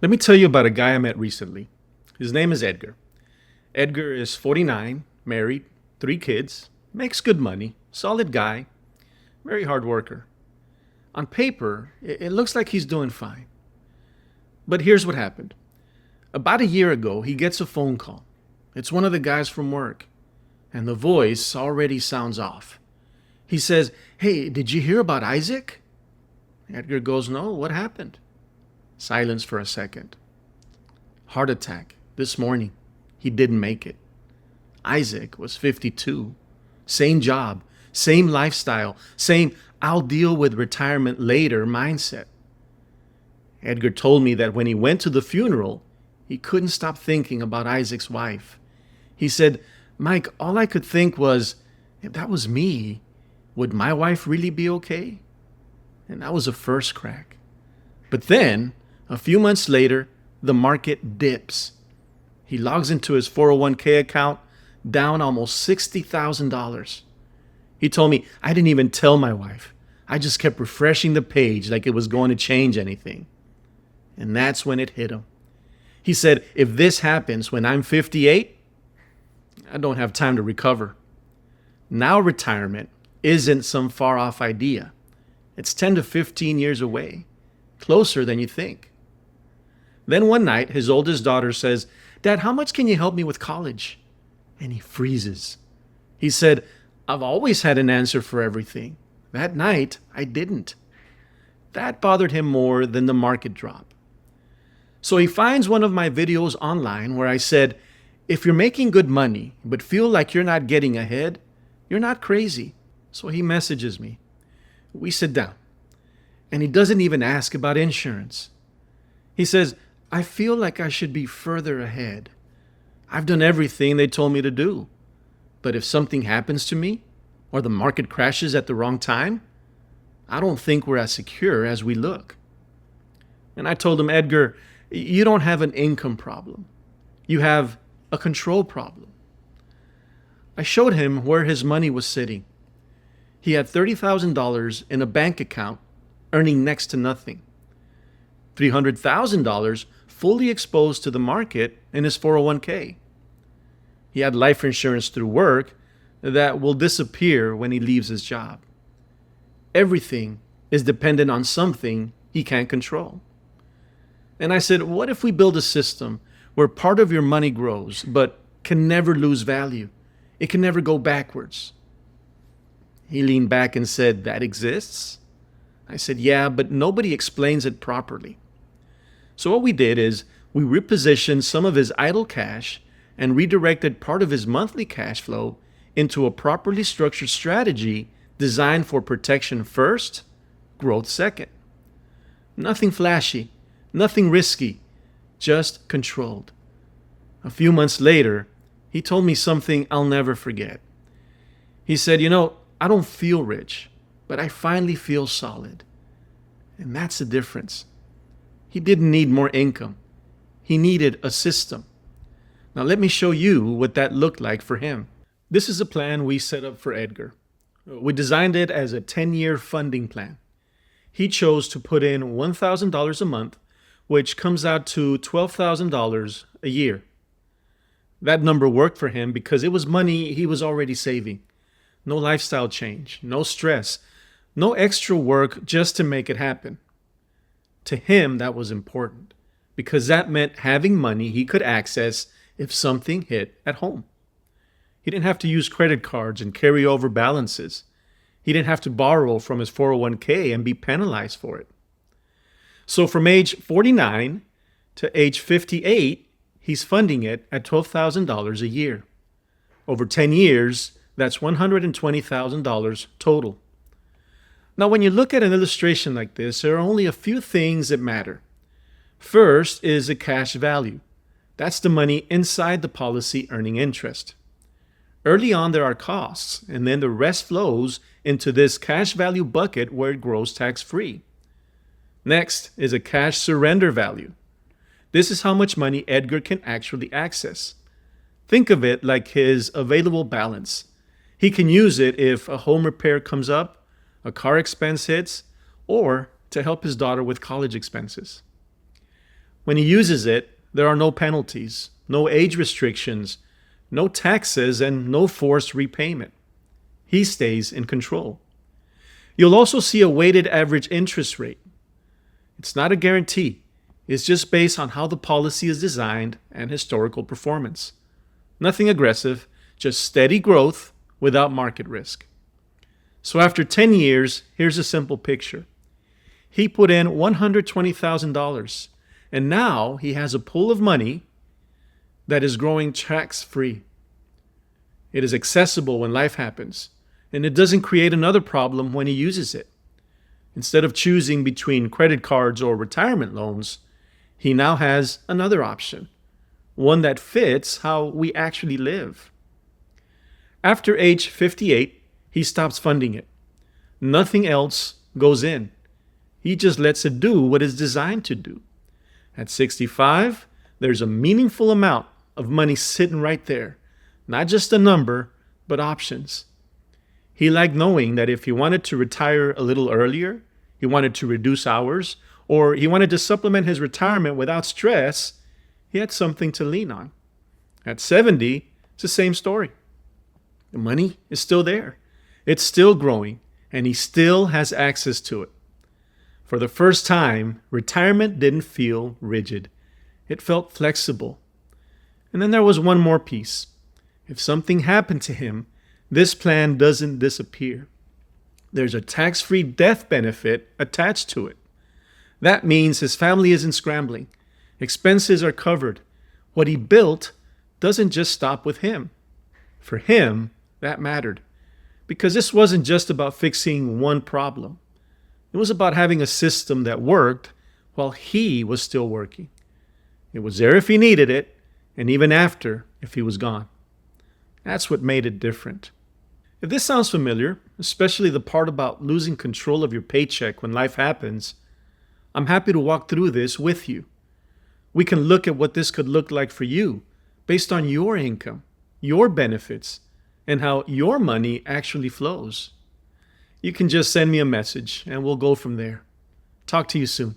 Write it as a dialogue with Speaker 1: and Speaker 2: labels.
Speaker 1: Let me tell you about a guy I met recently. His name is Edgar. Edgar is 49, married, 3 kids, makes good money, solid guy, very hard worker. On paper, it looks like he's doing fine. But here's what happened. About a year ago, he gets a phone call. It's one of the guys from work, and the voice already sounds off. He says, "Hey, did you hear about Isaac?" Edgar goes, "No, what happened?" Silence for a second. Heart attack this morning. He didn't make it. Isaac was 52. Same job, same lifestyle, same "I'll deal with retirement later" mindset. Edgar told me that when he went to the funeral, he couldn't stop thinking about Isaac's wife. He said, "Mike, all I could think was, if that was me, would my wife really be okay?" And that was a first crack. But then, a few months later, the market dips. He logs into his 401k account, down almost $60,000. He told me, "I didn't even tell my wife. I just kept refreshing the page like it was going to change anything." And that's when it hit him. He said, "If this happens when I'm 58, I don't have time to recover." Now retirement isn't some far off idea. It's 10 to 15 years away, closer than you think. Then one night, his oldest daughter says, "Dad, how much can you help me with college?" And he freezes. He said, "I've always had an answer for everything. That night, I didn't." That bothered him more than the market drop. So he finds one of my videos online where I said, "If you're making good money but feel like you're not getting ahead, you're not crazy." So he messages me. We sit down, and he doesn't even ask about insurance. He says, "I feel like I should be further ahead. I've done everything they told me to do. But if something happens to me, or the market crashes at the wrong time, I don't think we're as secure as we look." And I told him, "Edgar, you don't have an income problem. You have a control problem." I showed him where his money was sitting. He had $30,000 in a bank account, earning next to nothing. $300,000 fully exposed to the market in his 401k. He had life insurance through work that will disappear when he leaves his job. Everything is dependent on something he can't control. And I said, "What if we build a system where part of your money grows but can never lose value? It can never go backwards." He leaned back and said, "That exists?" I said, "Yeah, but nobody explains it properly." So what we did is we repositioned some of his idle cash and redirected part of his monthly cash flow into a properly structured strategy designed for protection first, growth second. Nothing flashy, nothing risky, just controlled. A few months later, he told me something I'll never forget. He said, "I don't feel rich, but I finally feel solid." And that's the difference. He didn't need more income. He needed a system. Now let me show you what that looked like for him. This is a plan we set up for Edgar. We designed it as a 10-year funding plan. He chose to put in $1,000 a month, which comes out to $12,000 a year. That number worked for him because it was money he was already saving. No lifestyle change, no stress, no extra work just to make it happen. To him, that was important because that meant having money he could access if something hit at home. He didn't have to use credit cards and carry over balances. He didn't have to borrow from his 401k and be penalized for it. So from age 49 to age 58, he's funding it at $12,000 a year. Over 10 years, that's $120,000 total. Now, when you look at an illustration like this, there are only a few things that matter. First is the cash value. That's the money inside the policy earning interest. Early on, there are costs, and then the rest flows into this cash value bucket where it grows tax-free. Next is a cash surrender value. This is how much money Edgar can actually access. Think of it like his available balance. He can use it if a home repair comes up, a car expense hits, or to help his daughter with college expenses. When he uses it, there are no penalties, no age restrictions, no taxes, and no forced repayment. He stays in control. You'll also see a weighted average interest rate. It's not a guarantee. It's just based on how the policy is designed and historical performance. Nothing aggressive, just steady growth without market risk. So after 10 years, here's a simple picture. He put in $120,000, and now he has a pool of money that is growing tax-free. It is accessible when life happens, and it doesn't create another problem when he uses it. Instead of choosing between credit cards or retirement loans, he now has another option, one that fits how we actually live. After age 58, he stops funding it. Nothing else goes in. He just lets it do what it's designed to do. At 65, there's a meaningful amount of money sitting right there. Not just a number, but options. He liked knowing that if he wanted to retire a little earlier, he wanted to reduce hours, or he wanted to supplement his retirement without stress, he had something to lean on. At 70, it's the same story. The money is still there. It's still growing, and he still has access to it. For the first time, retirement didn't feel rigid. It felt flexible. And then there was one more piece. If something happened to him, this plan doesn't disappear. There's a tax-free death benefit attached to it. That means his family isn't scrambling. Expenses are covered. What he built doesn't just stop with him. For him, that mattered. Because this wasn't just about fixing one problem. It was about having a system that worked while he was still working. It was there if he needed it, and even after if he was gone. That's what made it different. If this sounds familiar, especially the part about losing control of your paycheck when life happens, I'm happy to walk through this with you. We can look at what this could look like for you based on your income, your benefits, and how your money actually flows. You can just send me a message and we'll go from there. Talk to you soon.